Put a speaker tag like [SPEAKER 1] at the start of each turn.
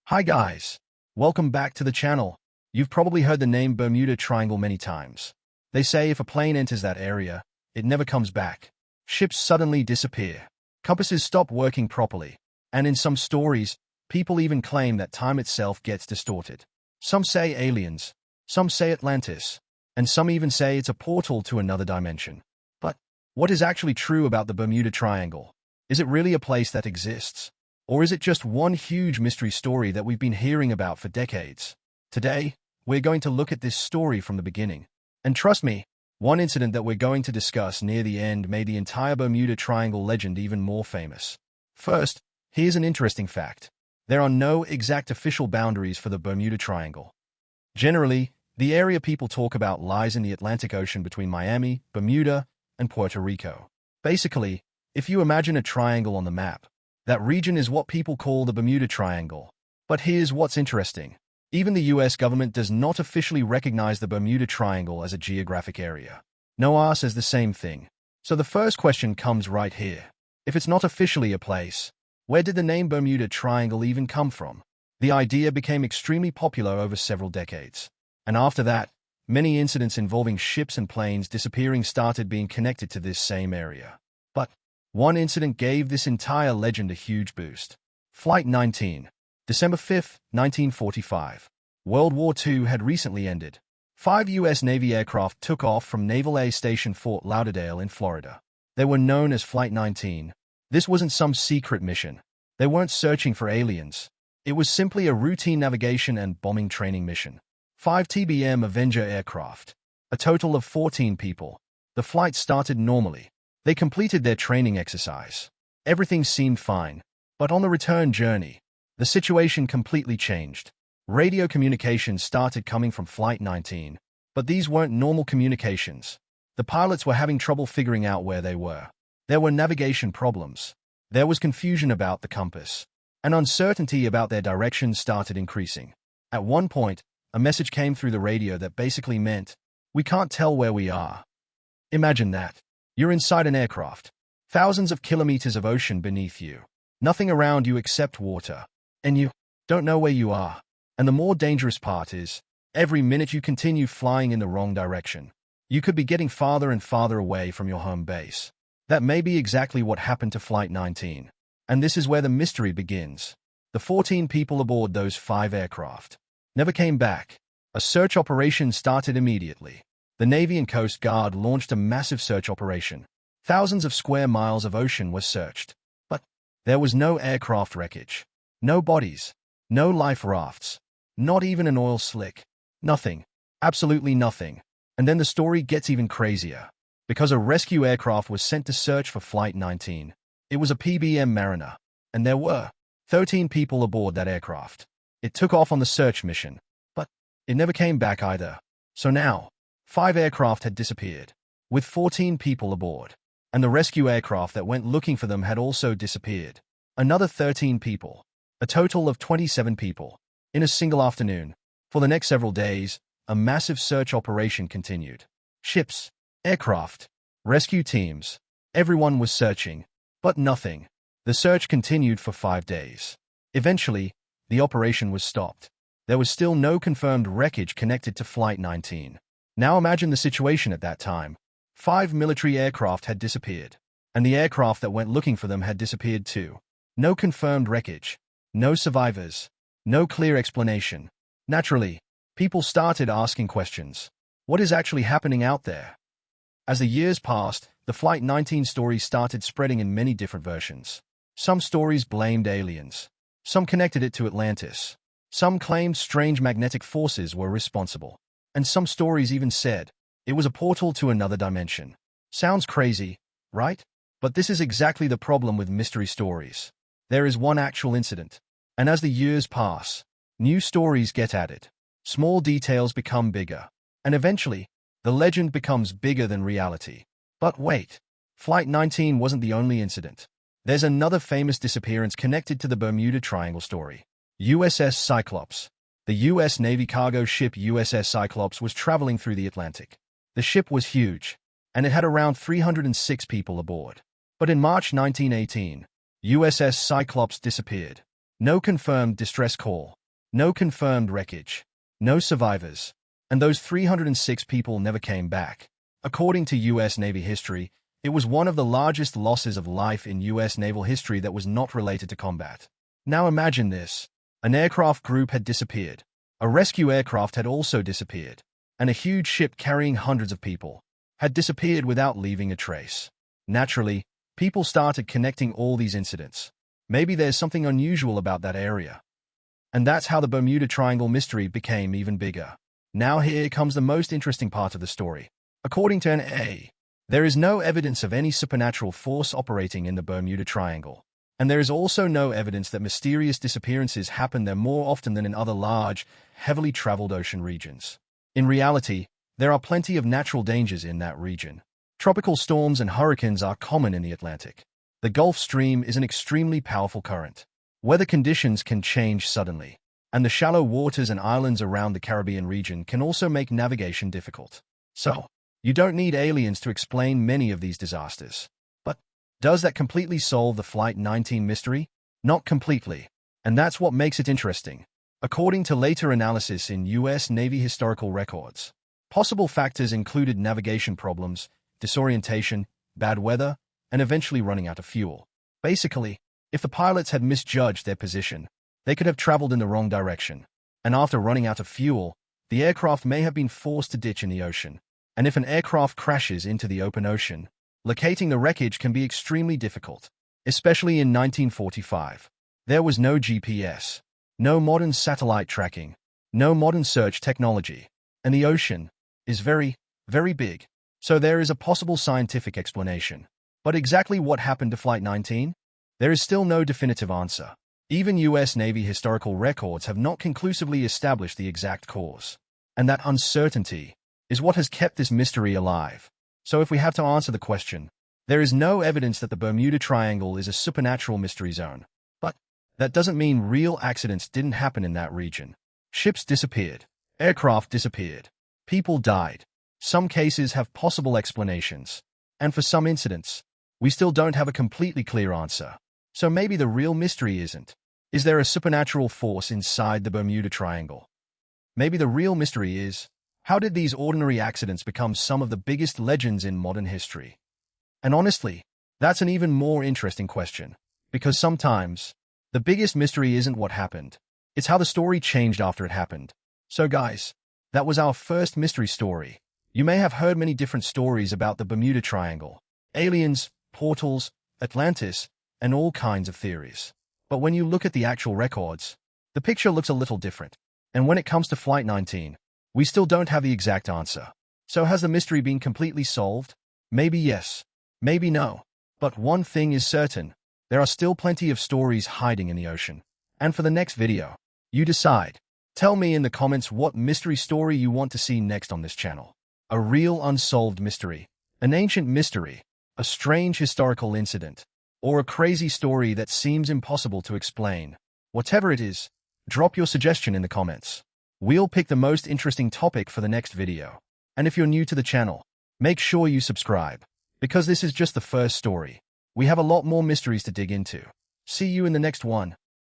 [SPEAKER 1] Hi guys, welcome back to the channel. You've probably heard the name Bermuda Triangle many times. They say if a plane enters that area, it never comes back. Ships suddenly disappear. Compasses stop working properly. And in some stories, people even claim that time itself gets distorted. Some say aliens, some say Atlantis, and some even say it's a portal to another dimension. But what is actually true about the Bermuda Triangle? Is it really a place that exists? Or is it just one huge mystery story that we've been hearing about for decades? Today, we're going to look at this story from the beginning. And trust me, one incident that we're going to discuss near the end made the entire Bermuda Triangle legend even more famous. First, here's an interesting fact. There are no exact official boundaries for the Bermuda Triangle. Generally, the area people talk about lies in the Atlantic Ocean between Miami, Bermuda, and Puerto Rico. Basically, if you imagine a triangle on the map, that region is what people call the Bermuda Triangle. But here's what's interesting. Even the US government does not officially recognize the Bermuda Triangle as a geographic area. NOAA says the same thing. So the first question comes right here. If it's not officially a place, where did the name Bermuda Triangle even come from? The idea became extremely popular over several decades. And after that, many incidents involving ships and planes disappearing started being connected to this same area. But one incident gave this entire legend a huge boost. Flight 19, December 5, 1945. World War II had recently ended. 5 U.S. Navy aircraft took off from Naval Air Station Fort Lauderdale in Florida. They were known as Flight 19. This wasn't some secret mission. They weren't searching for aliens. It was simply a routine navigation and bombing training mission. 5 TBM Avenger aircraft. A total of 14 people. The flight started normally. They completed their training exercise. Everything seemed fine. But on the return journey, the situation completely changed. Radio communications started coming from Flight 19. But these weren't normal communications. The pilots were having trouble figuring out where they were. There were navigation problems. There was confusion about the compass. And uncertainty about their direction started increasing. At one point, a message came through the radio that basically meant, "We can't tell where we are." Imagine that. You're inside an aircraft. Thousands of kilometers of ocean beneath you. Nothing around you except water. And you don't know where you are. And the more dangerous part is, every minute you continue flying in the wrong direction. You could be getting farther and farther away from your home base. That may be exactly what happened to Flight 19. And this is where the mystery begins. The 14 people aboard those 5 aircraft never came back. A search operation started immediately. The Navy and Coast Guard launched a massive search operation. Thousands of square miles of ocean were searched. But there was no aircraft wreckage. No bodies. No life rafts. Not even an oil slick. Nothing. Absolutely nothing. And then the story gets even crazier. Because a rescue aircraft was sent to search for Flight 19. It was a PBM Mariner. And there were 13 people aboard that aircraft. It took off on the search mission. But it never came back either. So now, 5 aircraft had disappeared, with 14 people aboard. And the rescue aircraft that went looking for them had also disappeared. Another 13 people. A total of 27 people. In a single afternoon. For the next several days, a massive search operation continued. Ships, aircraft, rescue teams. Everyone was searching. But nothing. The search continued for 5 days. Eventually, the operation was stopped. There was still no confirmed wreckage connected to Flight 19. Now imagine the situation at that time. 5 military aircraft had disappeared. And the aircraft that went looking for them had disappeared too. No confirmed wreckage. No survivors. No clear explanation. Naturally, people started asking questions. What is actually happening out there? As the years passed, the Flight 19 story started spreading in many different versions. Some stories blamed aliens. Some connected it to Atlantis. Some claimed strange magnetic forces were responsible. And some stories even said it was a portal to another dimension. Sounds crazy, right? But this is exactly the problem with mystery stories. There is one actual incident. And as the years pass, new stories get added. Small details become bigger. And eventually, the legend becomes bigger than reality. But wait, Flight 19 wasn't the only incident. There's another famous disappearance connected to the Bermuda Triangle story. USS Cyclops. The U.S. Navy cargo ship USS Cyclops was traveling through the Atlantic. The ship was huge, and it had around 306 people aboard. But in March 1918, USS Cyclops disappeared. No confirmed distress call. No confirmed wreckage. No survivors. And those 306 people never came back. According to U.S. Navy history, it was one of the largest losses of life in U.S. naval history that was not related to combat. Now imagine this. An aircraft group had disappeared. A rescue aircraft had also disappeared. And a huge ship carrying hundreds of people had disappeared without leaving a trace. Naturally, people started connecting all these incidents. Maybe there's something unusual about that area. And that's how the Bermuda Triangle mystery became even bigger. Now here comes the most interesting part of the story. According to NA, there is no evidence of any supernatural force operating in the Bermuda Triangle. And there is also no evidence that mysterious disappearances happen there more often than in other large, heavily traveled ocean regions. In reality, there are plenty of natural dangers in that region. Tropical storms and hurricanes are common in the Atlantic. The Gulf Stream is an extremely powerful current. Weather conditions can change suddenly, and the shallow waters and islands around the Caribbean region can also make navigation difficult. So, you don't need aliens to explain many of these disasters. But does that completely solve the Flight 19 mystery? Not completely. And that's what makes it interesting. According to later analysis in U.S. Navy historical records, possible factors included navigation problems, disorientation, bad weather, and eventually running out of fuel. Basically, if the pilots had misjudged their position, they could have traveled in the wrong direction. And after running out of fuel, the aircraft may have been forced to ditch in the ocean. And if an aircraft crashes into the open ocean, locating the wreckage can be extremely difficult, especially in 1945. There was no GPS, no modern satellite tracking, no modern search technology, and the ocean is very, very big. So there is a possible scientific explanation. But exactly what happened to Flight 19? There is still no definitive answer. Even U.S. Navy historical records have not conclusively established the exact cause. And that uncertainty is what has kept this mystery alive. So if we have to answer the question, there is no evidence that the Bermuda Triangle is a supernatural mystery zone. But that doesn't mean real accidents didn't happen in that region. Ships disappeared. Aircraft disappeared. People died. Some cases have possible explanations. And for some incidents, we still don't have a completely clear answer. So maybe the real mystery isn't, is there a supernatural force inside the Bermuda Triangle? Maybe the real mystery is, how did these ordinary accidents become some of the biggest legends in modern history? And honestly, that's an even more interesting question, because sometimes, the biggest mystery isn't what happened, it's how the story changed after it happened. So guys, that was our first mystery story. You may have heard many different stories about the Bermuda Triangle, aliens, portals, Atlantis, and all kinds of theories. But when you look at the actual records, the picture looks a little different. And when it comes to Flight 19, we still don't have the exact answer. So has the mystery been completely solved? Maybe yes, maybe no. But one thing is certain, there are still plenty of stories hiding in the ocean. And for the next video, you decide. Tell me in the comments what mystery story you want to see next on this channel. A real unsolved mystery, an ancient mystery, a strange historical incident, or a crazy story that seems impossible to explain. Whatever it is, drop your suggestion in the comments. We'll pick the most interesting topic for the next video. And if you're new to the channel, make sure you subscribe, because this is just the first story. We have a lot more mysteries to dig into. See you in the next one.